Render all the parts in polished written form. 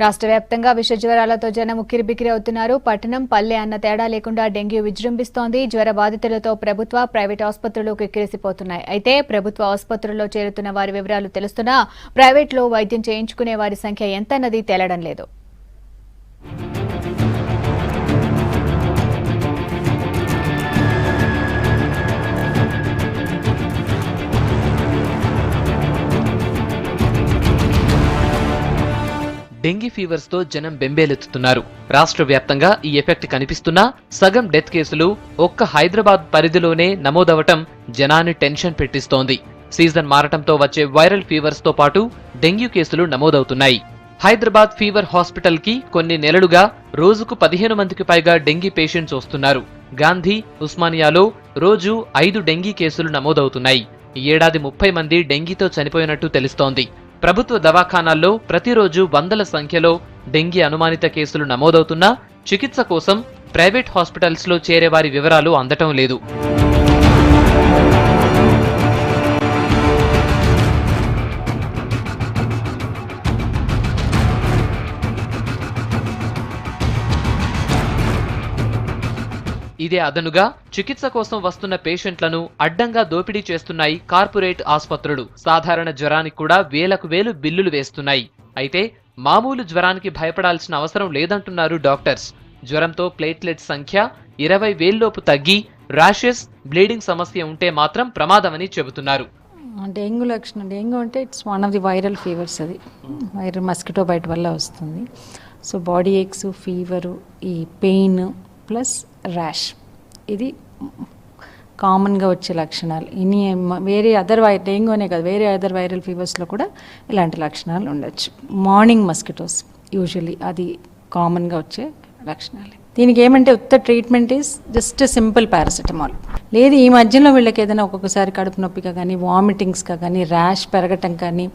రాష్ట్ర వ్యాప్తంగా విష జ్వరాలతో జనం ఉక్కిరిబిక్కిరి అవుతున్నారు. పట్టణం పల్లె అన్న తేడా లేకుండా డెంగ్యూ విజృంభిస్తోంది. జ్వర బాధితులతో ప్రభుత్వ, ప్రైవేట్ ఆసుపత్రులు కిక్కిరిసిపోతున్నాయి. అయితే ప్రభుత్వ ఆసుపత్రుల్లో చేరుతున్న వారి వివరాలు తెలుస్తున్నా ప్రైవేట్లో వైద్యం చేయించుకునే వారి సంఖ్య ఎంతన్నది తేలడం లేదు. డెంగీ ఫీవర్స్ తో జనం బెంబేలెత్తుతున్నారు. రాష్ట్ర వ్యాప్తంగా ఈ ఎఫెక్ట్ కనిపిస్తున్నా సగం డెత్ కేసులు ఒక్క హైదరాబాద్ పరిధిలోనే నమోదవటం జనాన్ని టెన్షన్ పెట్టిస్తోంది. సీజన్ మారటంతో వచ్చే వైరల్ ఫీవర్స్ తో పాటు డెంగ్యూ కేసులు నమోదవుతున్నాయి. హైదరాబాద్ ఫీవర్ హాస్పిటల్ కి కొన్ని నెలలుగా రోజుకు 15 మందికి పైగా డెంగీ పేషెంట్స్ వస్తున్నారు. గాంధీ, ఉస్మానియాలో రోజు 5 డెంగీ కేసులు నమోదవుతున్నాయి. ఈ ఏడాది 30 మంది డెంగీతో చనిపోయినట్టు తెలుస్తోంది. ప్రభుత్వ దవాఖానాల్లో ప్రతిరోజు వందల సంఖ్యలో డెంగీ అనుమానిత కేసులు నమోదవుతున్నా చికిత్స కోసం ప్రైవేట్ హాస్పిటల్స్ లో చేరేవారి వివరాలు అందటం లేదు. ఇదే అదనుగా చికిత్స కోసం వస్తున్న పేషెంట్లను అడ్డంగా దోపిడీ చేస్తున్నాయి కార్పొరేట్ ఆసుపత్రులు. సాధారణ జ్వరానికి కూడా వేలకు వేలు బిల్లులు వేస్తున్నాయి. అయితే మామూలు జ్వరానికి భయపడాల్సిన అవసరం లేదంటున్నారు డాక్టర్స్. జ్వరంతో ప్లేట్లెట్ సంఖ్య 20,000 లోపు తగ్గి ర్యాషెస్, బ్లీడింగ్ సమస్య ఉంటే మాత్రం ప్రమాదమని చెబుతున్నారు. డెంగ్యూ లక్షణం, డెంగ్యూ అంటే it's one of the viral fevers. అది వైరల్ మస్కిటో బైట్ వల్ల వస్తుంది. సో బాడీ ఏక్స్, ఫీవరు, ఈ పెయిన్ ప్లస్ ర్యాష్, ఇది కామన్గా వచ్చే లక్షణాలు. వేరే డెంగ్యూ అనే కాదు, వేరే అదర్ వైరల్ ఫీవర్స్లో కూడా ఇలాంటి లక్షణాలు ఉండొచ్చు. మార్నింగ్ మస్కిటోస్ యూజువల్లీ అది కామన్గా వచ్చే లక్షణాలు. దీనికి ఏమంటే ఉత్త treatment is just simple paracetamol. లేదు ఈ మధ్యలో వీళ్ళకి ఏదైనా ఒక్కొక్కసారి కడుపు నొప్పిగా కానీ, వామిటింగ్స్గా కానీ, ర్యాష్ పెరగటం కానీ,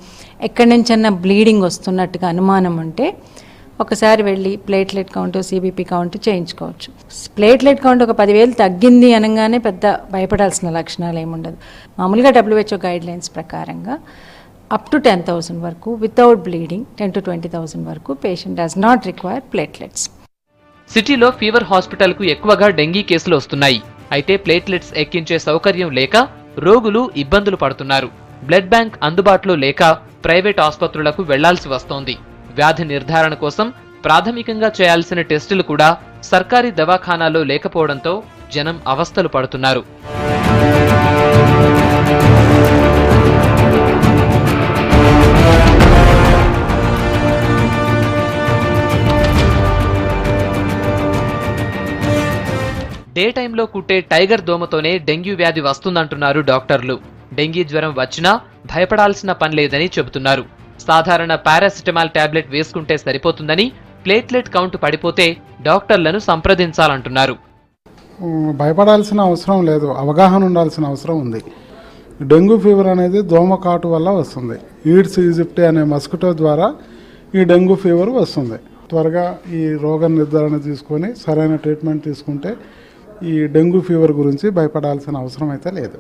ఎక్కడి నుంచన్నా బ్లీడింగ్ వస్తున్నట్టుగా అనుమానం ఉంటే ఒకసారి వెళ్ళి ప్లేట్లెట్ కౌంట్, సిబిపి కౌంట్ చేయించుకోవచ్చు. ప్లేట్లెట్ కౌంట్ ఒక 10,000 తగ్గింది అనగానే పెద్ద భయపడాల్సిన లక్షణాలు ఏముండదు. మామూలుగా WHO గైడ్ లైన్స్ ప్రకారంగా అప్ టు 10,000 వరకు వితౌట్ బ్లీడింగ్ 10 to 20,000 వరకు patient does not require platelets. సిటీలో ఫీవర్ హాస్పిటల్ కు ఎక్కువగా డెంగీ కేసులు వస్తున్నాయి. అయితే ప్లేట్లెట్స్ ఎక్కించే సౌకర్యం లేక రోగులు ఇబ్బందులు పడుతున్నారు. బ్లడ్ బ్యాంక్ అందుబాటులో లేక ప్రైవేట్ ఆసుపత్రులకు వెళ్లాల్సి వస్తోంది. వ్యాధి నిర్ధారణ కోసం ప్రాథమికంగా చేయాల్సిన టెస్టులు కూడా సర్కారీ దవాఖానాల్లో లేకపోవడంతో జనం అవస్థలు పడుతున్నారు. డే టైంలో కుట్టే టైగర్ దోమతోనే డెంగ్యూ వ్యాధి వస్తుందంటున్నారు డాక్టర్లు. డెంగీ జ్వరం వచ్చినా భయపడాల్సిన పనిలేదని చెబుతున్నారు. సాధారణ పారాసిటమాల్ టాబ్లెట్ వేసుకుంటే సరిపోతుందని, ప్లేట్లెట్ కౌంట్ పడిపోతే డాక్టర్లను సంప్రదించాలంటున్నారు. భయపడాల్సిన అవసరం లేదు, అవగాహన ఉండాల్సిన అవసరం ఉంది. డెంగ్యూ ఫీవర్ అనేది దోమ కాటు వల్ల వస్తుంది. ఈడ్స్ ఈజిప్టి అనే మస్కిటో ద్వారా ఈ డెంగ్యూ ఫీవర్ వస్తుంది. త్వరగా ఈ రోగ నిర్ధారణ తీసుకొని సరైన ట్రీట్మెంట్ తీసుకుంటే ఈ డెంగ్యూ ఫీవర్ గురించి భయపడాల్సిన అవసరం అయితే లేదు.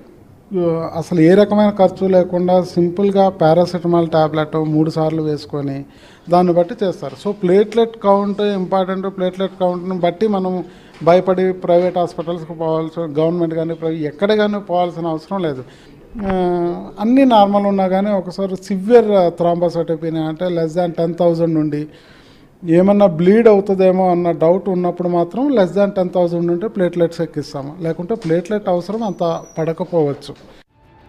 అసలు ఏ రకమైన ఖర్చు లేకుండా సింపుల్గా పారాసిటమాల్ టాబ్లెట్ 3 సార్లు వేసుకొని దాన్ని బట్టి చేస్తారు. So platelet count important. Platelet కౌంట్ని బట్టి మనం భయపడి ప్రైవేట్ హాస్పిటల్స్కి పోవాల్సిన, గవర్నమెంట్ కానీ ఎక్కడ కానీ పోవాల్సిన అవసరం లేదు. అన్నీ నార్మల్ ఉన్నా కానీ ఒకసారి సివియర్ థ్రాంబోసైటోపెనియా అంటే లెస్ దాన్ 10,000 నుండి ఏమన్నా బ్లీడ్ అవుతుందేమో అన్న డౌట్ ఉన్నప్పుడు మాత్రం లెస్ దాన్ 10,000 ఉంటే ప్లేట్లెట్స్ ఎక్కిస్తాము. లేకుంటే ప్లేట్లెట్ అవసరం అంత పడకపోవచ్చు.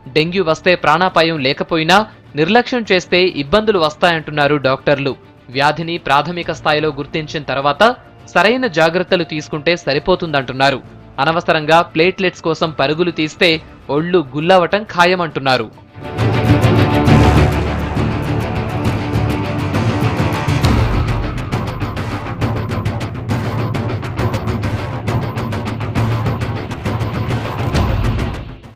డెంగ్యూ వస్తే ప్రాణాపాయం లేకపోయినా నిర్లక్ష్యం చేస్తే ఇబ్బందులు వస్తాయంటున్నారు డాక్టర్లు. వ్యాధిని ప్రాథమిక స్థాయిలో గుర్తించిన తర్వాత సరైన జాగ్రత్తలు తీసుకుంటే సరిపోతుందంటున్నారు. అనవసరంగా ప్లేట్లెట్స్ కోసం పరుగులు తీస్తే ఒళ్ళు గుల్లవటం ఖాయమంటున్నారు.